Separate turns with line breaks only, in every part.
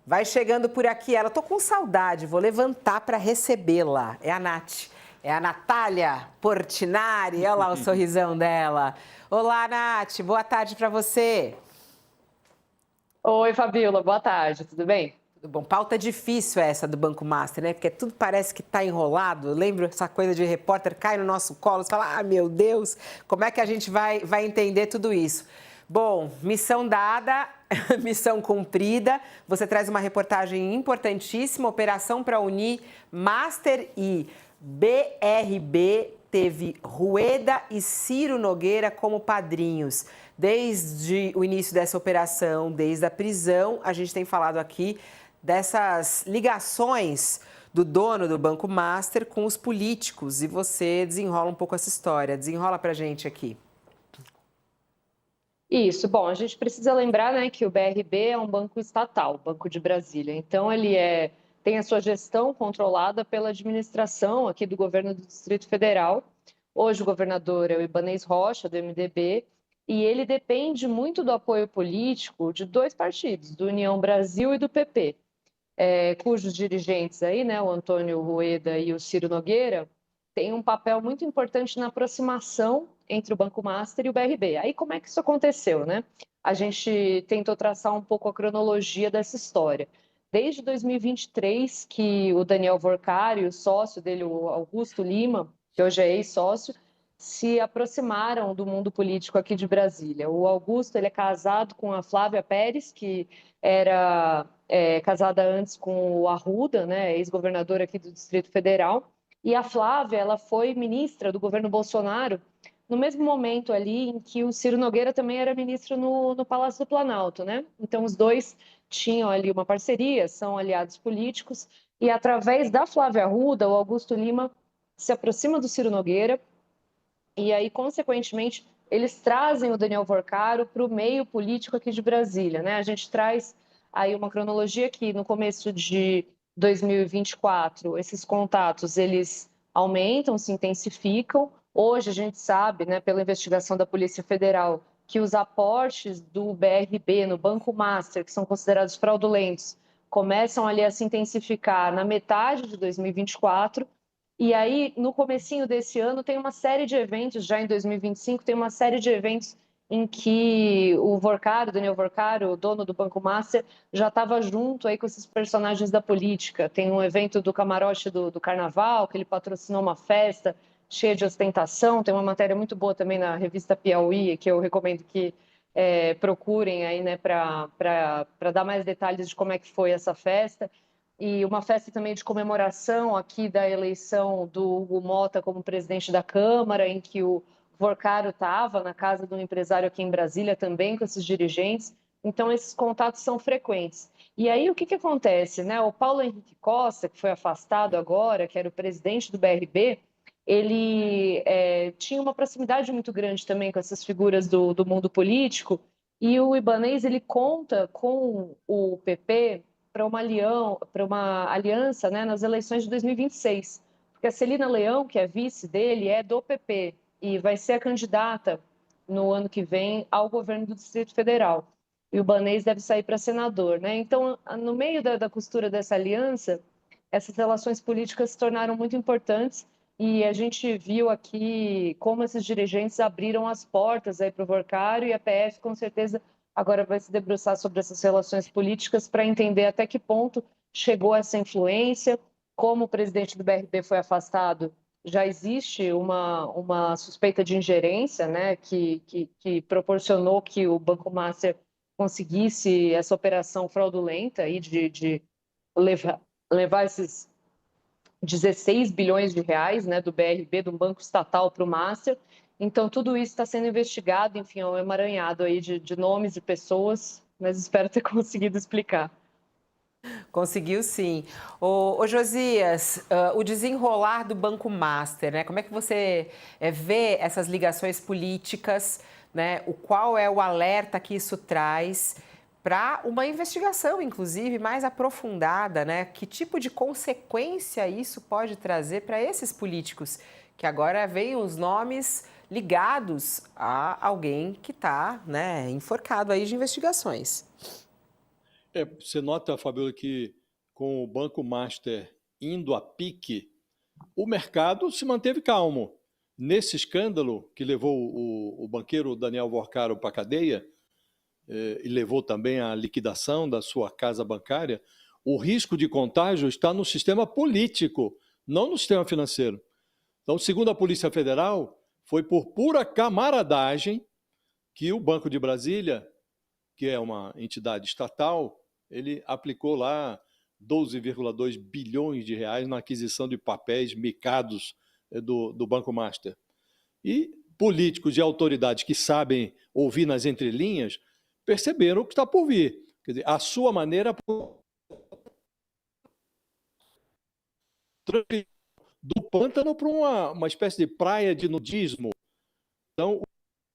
Vai chegando por aqui ela. Tô com saudade, vou levantar para recebê-la. É a Nath. É a Natália Portinari. Olha lá o sorrisão dela. Olá, Nath. Boa tarde para você.
Oi, Fabíola, boa tarde, tudo bem?
Tudo bom? Pauta difícil essa do Banco Master, né? Porque tudo parece que está enrolado. Eu lembro essa coisa de repórter cai no nosso colo e fala: ah, meu Deus, como é que a gente vai entender tudo isso? Bom, missão dada, missão cumprida. Você traz uma reportagem importantíssima, operação para unir Master e BRB. Teve Rueda e Ciro Nogueira como padrinhos. Desde o início dessa operação, desde a prisão, a gente tem falado aqui dessas ligações do dono do Banco Master com os políticos. E você desenrola um pouco essa história. Desenrola pra gente aqui.
Isso, bom, a gente precisa lembrar, né, que o BRB é um banco estatal, Banco de Brasília. Então, tem a sua gestão controlada pela administração aqui do governo do Distrito Federal. Hoje o governador é o Ibanez Rocha, do MDB, e ele depende muito do apoio político de dois partidos, do União Brasil e do PP, cujos dirigentes aí, né, o Antônio Rueda e o Ciro Nogueira, têm um papel muito importante na aproximação entre o Banco Master e o BRB. Aí como é que isso aconteceu, né? A gente tentou traçar um pouco a cronologia dessa história. Desde 2023, que o Daniel Vorcari, o sócio dele, o Augusto Lima, que hoje é ex-sócio, se aproximaram do mundo político aqui de Brasília. O Augusto, ele é casado com a Flávia Pérez, que era casada antes com o Arruda, né, ex-governador aqui do Distrito Federal, e a Flávia, ela foi ministra do governo Bolsonaro no mesmo momento ali em que o Ciro Nogueira também era ministro no Palácio do Planalto, né? Então os dois tinham ali uma parceria, são aliados políticos, e através da Flávia Arruda, o Augusto Lima se aproxima do Ciro Nogueira, e aí, consequentemente, eles trazem o Daniel Vorcaro para o meio político aqui de Brasília, né? A gente traz aí uma cronologia que no começo de 2024, esses contatos, eles aumentam, se intensificam. Hoje a gente sabe, né, pela investigação da Polícia Federal, que os aportes do BRB no Banco Master, que são considerados fraudulentos, começam ali a se intensificar na metade de 2024. E aí, no comecinho desse ano, tem uma série de eventos, já em 2025, tem uma série de eventos em que o Vorcaro, Daniel Vorcaro, o dono do Banco Master, já estava junto aí com esses personagens da política. Tem um evento do camarote do Carnaval, que ele patrocinou uma festa cheia de ostentação. Tem uma matéria muito boa também na revista Piauí, que eu recomendo que procurem aí, né, para dar mais detalhes de como é que foi essa festa. E uma festa também de comemoração aqui da eleição do Hugo Mota como presidente da Câmara, em que o Vorcaro estava na casa de um empresário aqui em Brasília também com esses dirigentes. Então, esses contatos são frequentes. E aí, o que acontece, né? O Paulo Henrique Costa, que foi afastado agora, que era o presidente do BRB, ele tinha uma proximidade muito grande também com essas figuras do mundo político, e o Ibanez, ele conta com o PP para uma aliança, né, nas eleições de 2026. Porque a Celina Leão, que é vice dele, é do PP e vai ser a candidata no ano que vem ao governo do Distrito Federal. E o Banês deve sair para senador, né? Então, no meio da costura dessa aliança, essas relações políticas se tornaram muito importantes e a gente viu aqui como esses dirigentes abriram as portas aí para o Vorcário, e a PF, com certeza, agora vai se debruçar sobre essas relações políticas para entender até que ponto chegou essa influência. Como o presidente do BRB foi afastado, já existe uma suspeita de ingerência, né, que proporcionou que o Banco Master conseguisse essa operação fraudulenta aí de levar esses 16 bilhões de reais, né, do BRB, do banco estatal, para o Master. Então, tudo isso está sendo investigado, enfim, é um emaranhado aí de nomes e pessoas, mas espero ter conseguido explicar.
Conseguiu sim. Ô Josias, o desenrolar do Banco Master, né? Como é que você vê essas ligações políticas, né? Qual é o alerta que isso traz para uma investigação, inclusive, mais aprofundada, né? Que tipo de consequência isso pode trazer para esses políticos? Que agora veem os nomes ligados a alguém que está, né, enforcado aí de investigações.
Você nota, Fabiola, que com o Banco Master indo a pique, o mercado se manteve calmo. Nesse escândalo que levou o banqueiro Daniel Vorcaro para a cadeia, e levou também à liquidação da sua casa bancária, o risco de contágio está no sistema político, não no sistema financeiro. Então, segundo a Polícia Federal, foi por pura camaradagem que o Banco de Brasília, que é uma entidade estatal, ele aplicou lá 12,2 bilhões de reais na aquisição de papéis micados do Banco Master. E políticos e autoridades que sabem ouvir nas entrelinhas perceberam o que está por vir. Quer dizer, a sua maneira do pântano para uma espécie de praia de nudismo. Então,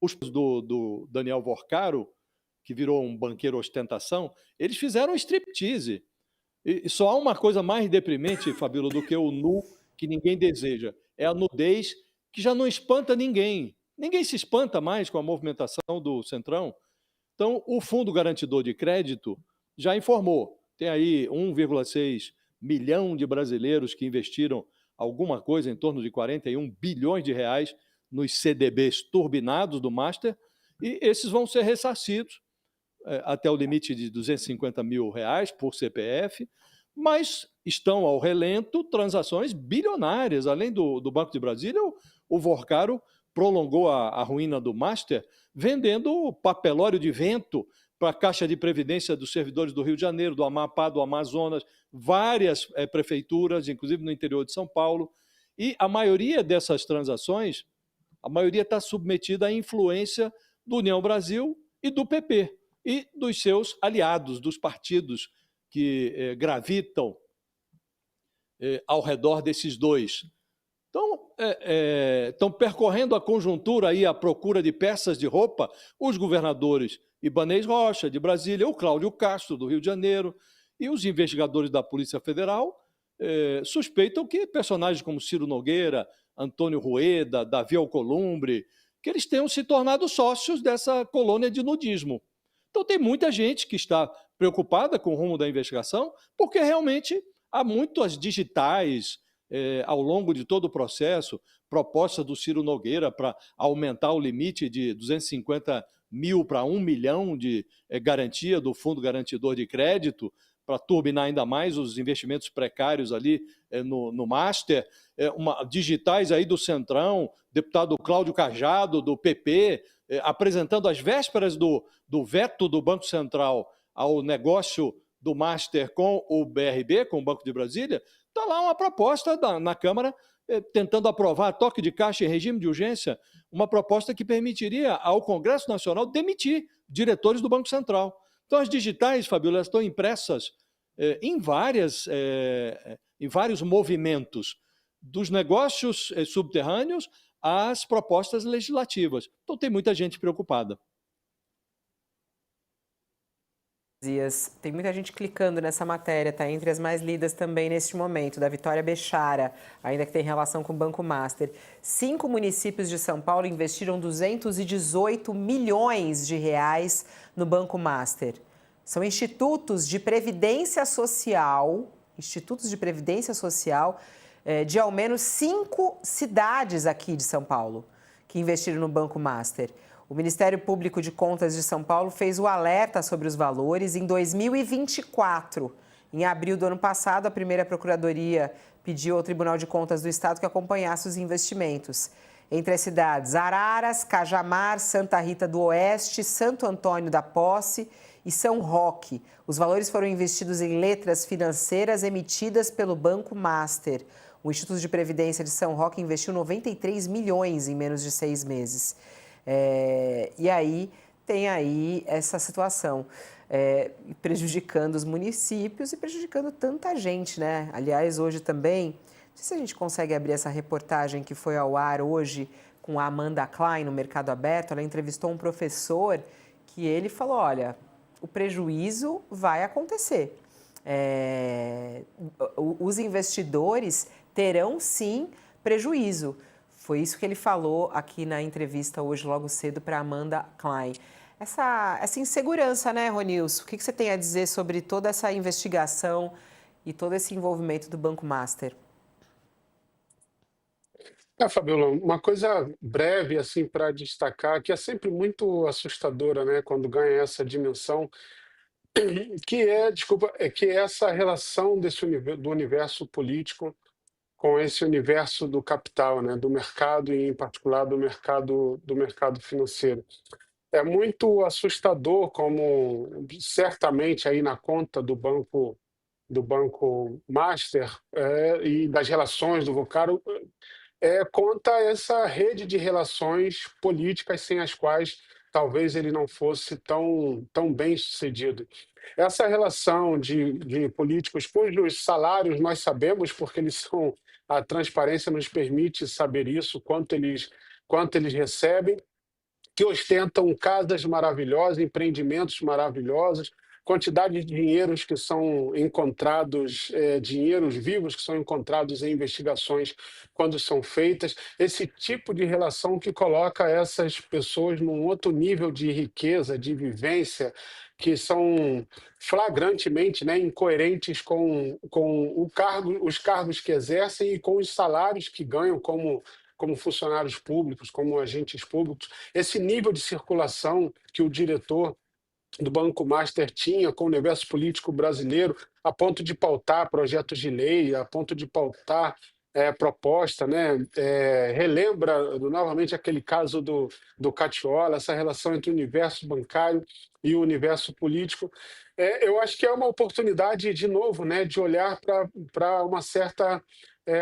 os do Daniel Vorcaro, que virou um banqueiro ostentação, eles fizeram striptease. E só há uma coisa mais deprimente, Fabíola, do que o nu que ninguém deseja. É a nudez que já não espanta ninguém. Ninguém se espanta mais com a movimentação do Centrão. Então, o Fundo Garantidor de Crédito já informou. Tem aí 1,6 milhão de brasileiros que investiram alguma coisa em torno de 41 bilhões de reais nos CDBs turbinados do Master, e esses vão ser ressarcidos até o limite de 250 mil reais por CPF, mas estão ao relento transações bilionárias. Além do Banco de Brasília, o Vorcaro prolongou a ruína do Master vendendo papelório de vento para a Caixa de Previdência dos servidores do Rio de Janeiro, do Amapá, do Amazonas, várias prefeituras, inclusive no interior de São Paulo. E a maioria dessas transações, a maioria está submetida à influência do União Brasil e do PP, e dos seus aliados, dos partidos que gravitam ao redor desses dois. Então, estão percorrendo a conjuntura aí à procura de peças de roupa os governadores Ibanez Rocha, de Brasília, o Cláudio Castro, do Rio de Janeiro, e os investigadores da Polícia Federal suspeitam que personagens como Ciro Nogueira, Antônio Rueda, Davi Alcolumbre, que eles tenham se tornado sócios dessa colônia de nudismo. Então, tem muita gente que está preocupada com o rumo da investigação, porque realmente há muitas digitais ao longo de todo o processo, proposta do Ciro Nogueira para aumentar o limite de 250 mil para 1 milhão de garantia do Fundo Garantidor de Crédito, para turbinar ainda mais os investimentos precários ali no Master, digitais aí do Centrão, deputado Cláudio Cajado, do PP, apresentando às vésperas do veto do Banco Central ao negócio do Master com o BRB, com o Banco de Brasília, está lá uma proposta na Câmara tentando aprovar toque de caixa em regime de urgência, uma proposta que permitiria ao Congresso Nacional demitir diretores do Banco Central. Então, as digitais, Fabíola, estão impressas em vários movimentos, dos negócios subterrâneos às propostas legislativas. Então, tem muita gente preocupada.
Tem muita gente clicando nessa matéria, tá entre as mais lidas também neste momento, da Vitória Bechara, ainda que tem relação com o Banco Master. 5 municípios de São Paulo investiram 218 milhões de reais no Banco Master. São institutos de previdência social, de ao menos 5 cidades aqui de São Paulo, que investiram no Banco Master. O Ministério Público de Contas de São Paulo fez o alerta sobre os valores em 2024. Em abril do ano passado, a primeira Procuradoria pediu ao Tribunal de Contas do Estado que acompanhasse os investimentos. Entre as cidades Araras, Cajamar, Santa Rita do Oeste, Santo Antônio da Posse e São Roque. Os valores foram investidos em letras financeiras emitidas pelo Banco Master. O Instituto de Previdência de São Roque investiu 93 milhões em menos de 6 meses. E aí tem aí essa situação, prejudicando os municípios e prejudicando tanta gente, né? Aliás, hoje também, não sei se a gente consegue abrir essa reportagem que foi ao ar hoje com a Amanda Klein no Mercado Aberto. Ela entrevistou um professor que ele falou, olha, o prejuízo vai acontecer. Os investidores terão sim prejuízo. Foi isso que ele falou aqui na entrevista hoje, logo cedo, para Amanda Klein. essa insegurança, né, Ronilson? O que você tem a dizer sobre toda essa investigação e todo esse envolvimento do Banco Master?
Fabiola, uma coisa breve assim para destacar, que é sempre muito assustadora, né, quando ganha essa dimensão, que é essa relação do universo político com esse universo do capital, né, do mercado e em particular do mercado financeiro. É muito assustador como certamente aí na conta do banco Master e das relações do Vocaro conta essa rede de relações políticas sem as quais talvez ele não fosse tão bem-sucedido. Essa relação de políticos cujos salários nós sabemos, porque a transparência nos permite saber isso, quanto eles recebem, que ostentam casas maravilhosas, empreendimentos maravilhosos, quantidade de dinheiros que são encontrados, dinheiros vivos que são encontrados em investigações quando são feitas, esse tipo de relação que coloca essas pessoas num outro nível de riqueza, de vivência, que são flagrantemente, né, incoerentes com os cargos que exercem e com os salários que ganham como funcionários públicos, como agentes públicos. Esse nível de circulação que o diretor do Banco Master tinha com o universo político brasileiro, a ponto de pautar projetos de lei, a ponto de pautar proposta, né? Relembra novamente aquele caso do Catiola, essa relação entre o universo bancário e o universo político. Eu acho que é uma oportunidade, de novo, né, de olhar para uma certa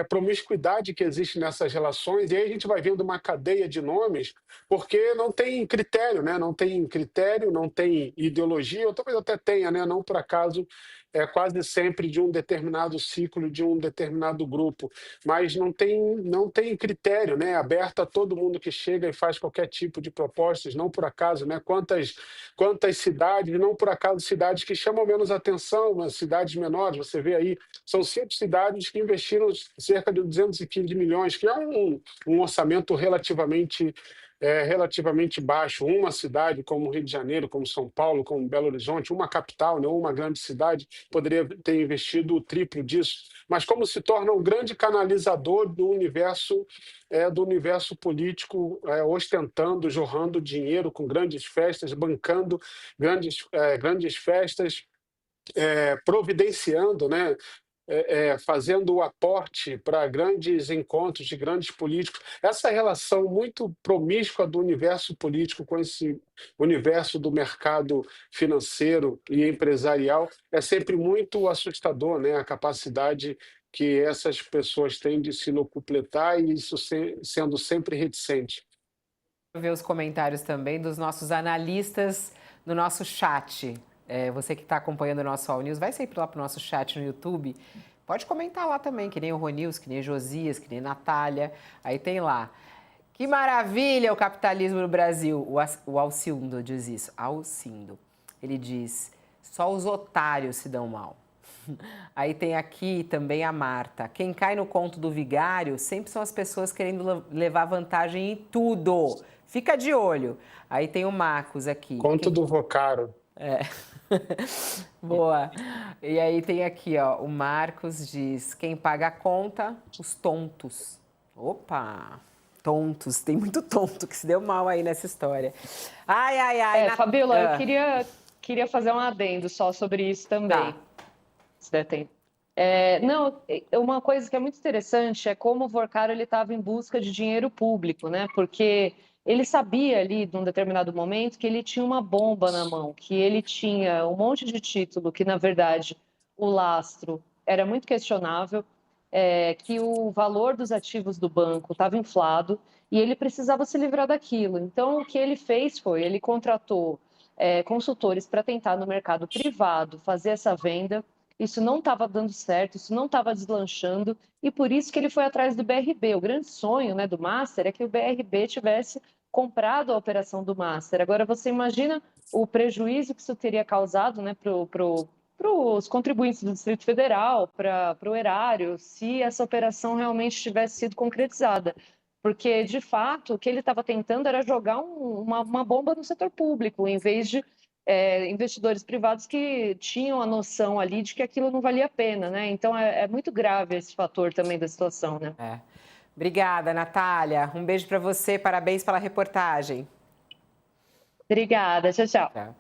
promiscuidade que existe nessas relações, e aí a gente vai vendo uma cadeia de nomes porque não tem critério, né? Não tem critério, não tem ideologia, ou talvez até tenha, né? Não por acaso, quase sempre de um determinado ciclo, de um determinado grupo, mas não tem critério, né? Aberto a todo mundo que chega e faz qualquer tipo de propostas, não por acaso, né? Quantas cidades, não por acaso cidades que chamam menos atenção, mas cidades menores, você vê aí, são 5 cidades que investiram cerca de 215 milhões, que é um orçamento relativamente baixo. Uma cidade como Rio de Janeiro, como São Paulo, como Belo Horizonte, uma capital, né, uma grande cidade, poderia ter investido o triplo disso. Mas como se torna um grande canalizador do universo político, ostentando, jorrando dinheiro com grandes festas, bancando grandes festas, providenciando, né, fazendo o aporte para grandes encontros de grandes políticos. Essa relação muito promíscua do universo político com esse universo do mercado financeiro e empresarial é sempre muito assustador, né? A capacidade que essas pessoas têm de se locupletar e isso sendo sempre reticente.
Ver os comentários também dos nossos analistas no nosso chat. Você que está acompanhando o nosso All News, vai sempre lá para o nosso chat no YouTube. Pode comentar lá também, que nem o Ronils, que nem Josias, que nem Natália. Aí tem lá. Que maravilha o capitalismo no Brasil. O Alcindo diz isso. Alcindo. Ele diz, só os otários se dão mal. Aí tem aqui também a Marta. Quem cai no conto do vigário sempre são as pessoas querendo levar vantagem em tudo. Fica de olho. Aí tem o Marcos aqui.
Conto do Vocaro.
Boa. E aí tem aqui, ó, o Marcos diz, quem paga a conta, os tontos. Opa, tontos. Tem muito tonto que se deu mal aí nessa história. Ai, ai, ai.
Fabiola, eu queria fazer um adendo só sobre isso também.
Tá.
Se der tempo. Não, uma coisa que é muito interessante é como o Vorcaro ele estava em busca de dinheiro público, né? Porque ele sabia ali, num determinado momento, que ele tinha uma bomba na mão, que ele tinha um monte de título, que na verdade o lastro era muito questionável, que o valor dos ativos do banco estava inflado e ele precisava se livrar daquilo. Então, o que ele fez foi, ele contratou consultores para tentar no mercado privado fazer essa venda. Isso não estava dando certo, isso não estava deslanchando, e por isso que ele foi atrás do BRB. O grande sonho, né, do Master é que o BRB tivesse comprado a operação do Master. Agora, você imagina o prejuízo que isso teria causado, né, para os contribuintes do Distrito Federal, para o erário, se essa operação realmente tivesse sido concretizada. porque, de fato, o que ele estava tentando era jogar uma bomba no setor público, em vez de investidores privados que tinham a noção ali de que aquilo não valia a pena, né? Então, é muito grave esse fator também da situação, né?
Obrigada, Natália. Um beijo para você, parabéns pela reportagem.
Obrigada, tchau, tchau.
Tchau.